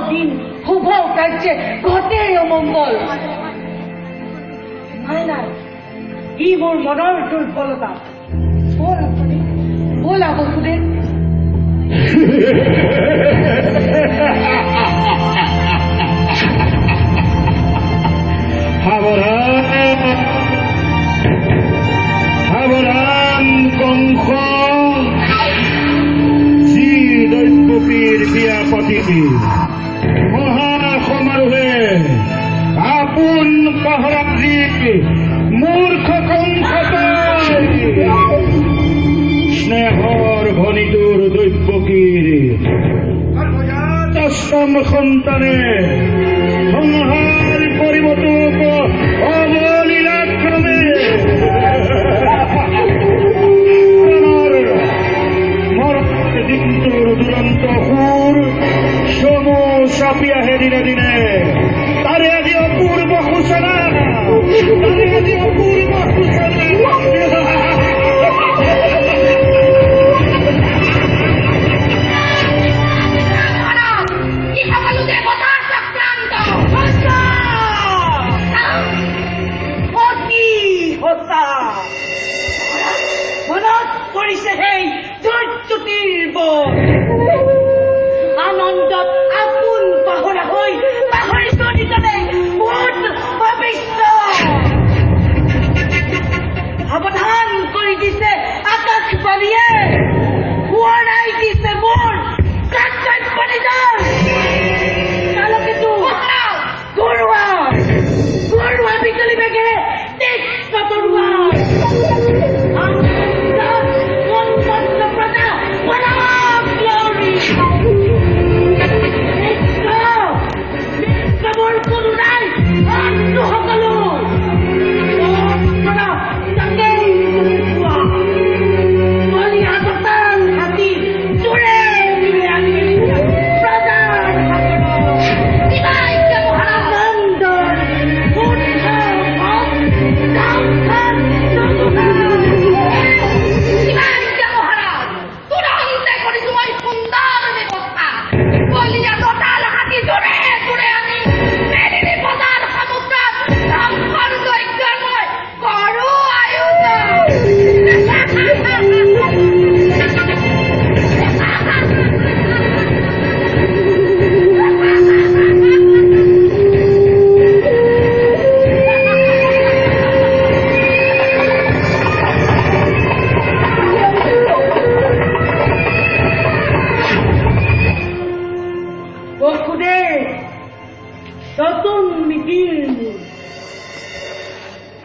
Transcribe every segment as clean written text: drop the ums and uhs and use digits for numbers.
দিন শুভ কাৰ্যে ঘটে অমংগল নাই নাই ই মোৰ মনৰ দুৰ্বলতা ব'লা বসুদেৱ সাৱধান কংস যি দৈত্যপীৰ বিয়া পাতিবি মহা সমাৰোহে আপোন পাহৰাজী মূৰ্খ কংস স্নেহৰ ভনীটোৰ দৈত্যকীৰ অষ্টম সন্তানে সংহাৰ পৰিৱৰ্তক অবলীলাক্ৰমে দিনটোৰ দুৰন্ত সুৰ চমু চাপি আহে দিনে দিনে তাৰে আজি অপূৰ্ব সূচনা মনত পৰিছে সেই দুৰ্যুতিৰ বল আনন্দত আপোন পাহৰা হৈ পাহৰিছো নিজনে ভূত ভৱিষ্য সাৱধান কৰি দিছে আকাশবাণীয়ে সোঁৱৰাই দিছে মোৰ কৰ্তব্য নিজৰ তালকেতো ঘৰুৱা বিজুলী বেগেৰে তীক্ষ্ণ তৰুৱা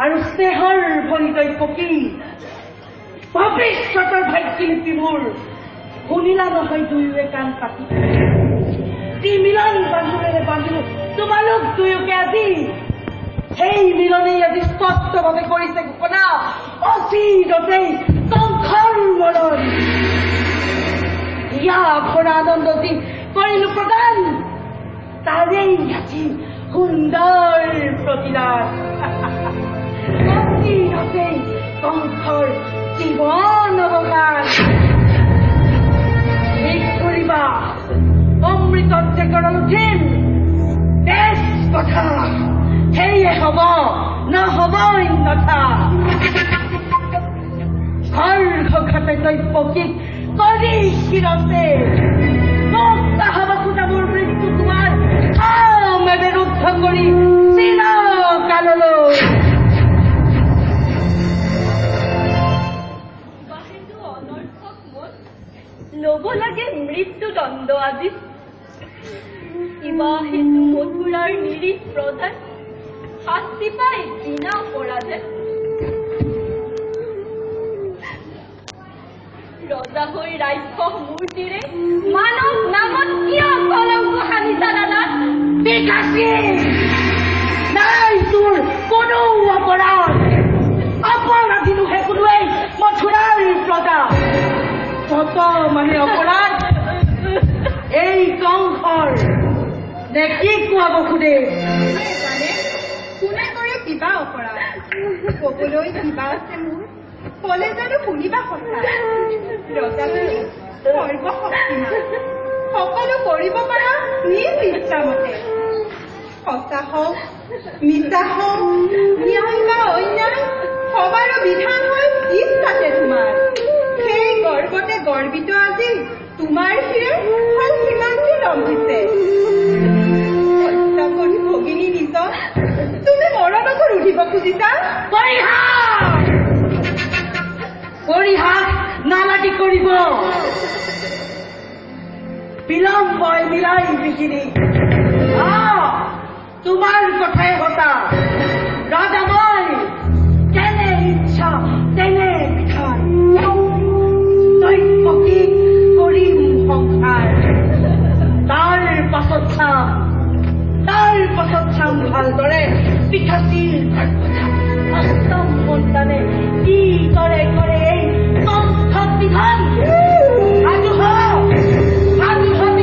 আৰু স্নেহৰ ভৰিতৈ পকি ভৱিষ্যতৰ ভাগ্যশিল্পী মোৰ শুনিলা নহয় দুয়োৱে কাণ পাতি যি মিলন বান্ধোনেৰে বান্ধিলো তোমালোক দুয়োকে আজি সেই মিলনেই আজি স্পষ্টভাৱে কৰিছে ঘোষণা অচিৰতেই কংসৰ মৰণ ইয়া ভৰা আনন্দ যি কৰিলো প্ৰদান তাৰেই আজি সুন্দৰ প্ৰতিদান অচিৰতেই কংসৰ জীৱন অৱসান ঠিক কৰিবা অমৃতত যে গৰল উঠিল তেজ কথা সেয়ে হব নহব অন্যথা ঘাটে দৈপকীক কৰি শিৰতে মোক তাহাবা খোজা মোৰ মৃত্যু তোমাৰ মেবে ৰুদ্ধ কৰি চিৰকাললৈ ল'ব লাগে মৃত্যুদণ্ড আজি কিবা হেতু মথুৰাৰ নিৰীহ প্ৰধান শাস্তি পাই বিনা অপৰাধে ৰজা হৈ ৰাক্ষস মূৰ্তিৰে মানৱ নামত কিয় কলংক সানিছা দাদা বিকাশী নাই তোৰ কোনো অপৰাধ অপৰাধীনোহে কোনোৱেই মথুৰাৰ প্ৰজা কত মানে অপৰাধ এই কংসৰ নে কি কোৱা বসুদেৱ জানে কোনে কৰে কিবা অপৰাধ কবলৈ কিবা আছে মোৰ কলে জানো শুনিবা কথা ৰজাটো সৰ্বশক্তিমান সকলো কৰিব পাৰা নিজ ইচ্ছামতে সঁচা হওক মিছা হওক ন্যায় বা অন্যায় সবাৰো বিধান হয় ইচ্ছাতে তোমাৰ সেই গৰ্বতে গৰ্বিত আজি তোমাৰ শিৰে হয় সিমানটো লম্বিছে হত্যা কৰি ভগিনী নিজ তুমি মৰণতো উঠিব খুজিছা পৰিহাস নালাগি কৰিব বিলম্বই মিলাই বিকিনি তোমাৰ কথাই সঁচা ৰাজা মই কেনে ইচ্ছা তেনে বিধান দৈৱকী কৰিম সংসাৰ তাৰ পাছত চাম ভালদৰে পিঠাচীৰ অষ্টম সন্তানে কি দৰে কৰে এই কণ্ঠ বিধান সাধু পিঠাচী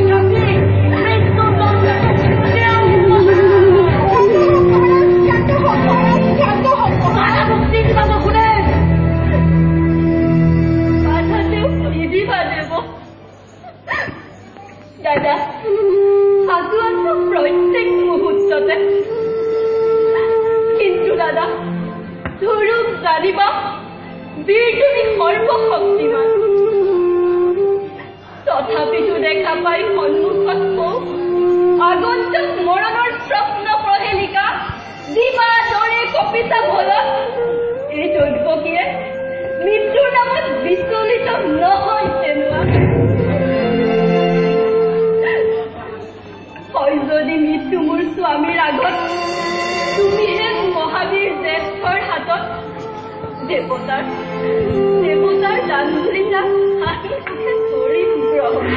দাদা সাধু আছো প্ৰত্যেক মুহূৰ্ততে কিন্তু দাদা ধৰুক জানিবা বীৰ তুমি সৰ্বশক্তিমান তথাপিতো দেখা পাই সন্মুখত আগন্তুক মৰণৰ স্বপ্ন প্ৰহেলিকা দিবা দৰে কপিতা বলত এই দৈৱকীয়ে মৃত্যুৰ নামত বিচলিত নহয় তেনেকুৱা হয় যদি মৃত্যু মোৰ স্বামীৰ আগত তুমিহে মহাবীৰ জ্যেষ্ঠৰ হাতত দেৱতাৰ দান ধৰিছা হাঁহি মুখে ধৰিম গ্ৰহণ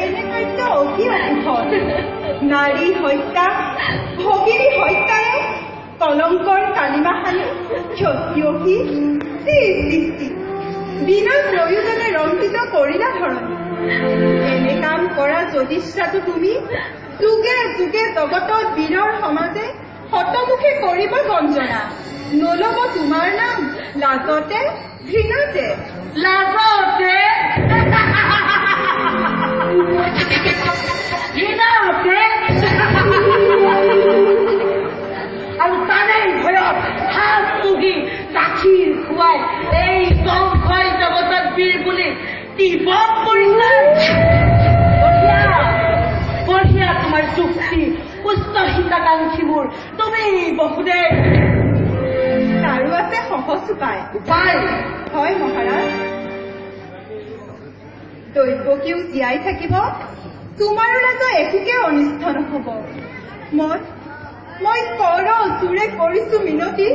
এনে কাৰ্য অতি অশুভ নাৰী হত্যা ভগিনী হত্যাৰে কলংকৰ কালিমা সানি ক্ষতি বিনা প্ৰয়োজনে ৰঞ্জিত কৰিলা ধৰণী এনে কাম কৰা যদিচ্ছাটো তুমি যুগে যুগে জগতত বীৰৰ সমাজে হতমুখে কৰিব গঞ্জনা নলব তোমাৰ নাম লাজতে ঘৃণাতে আৰু তাৰেই ভয়ত হাত তুগি গাখীৰ খুৱাই এই বংশই জগতত বীৰ বুলি দিৱস কৰিছে বঢ়িয়া তোমাৰ যুক্তি উচ্চ হিতাকাংক্ষীবোৰ তুমি বহুদেৱ তাৰো আছে সহজ উপায় হয় মহাৰাজ দৈৱকীও জীয়াই থাকিব তোমাৰো ৰাজা একোকে অনিষ্ট নহব মই কৰ জোৰে কৰিছো মিনতি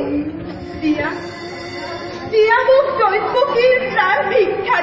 দিয়া মোক দৈৱকীৰ প্ৰাণ ভিক্ষা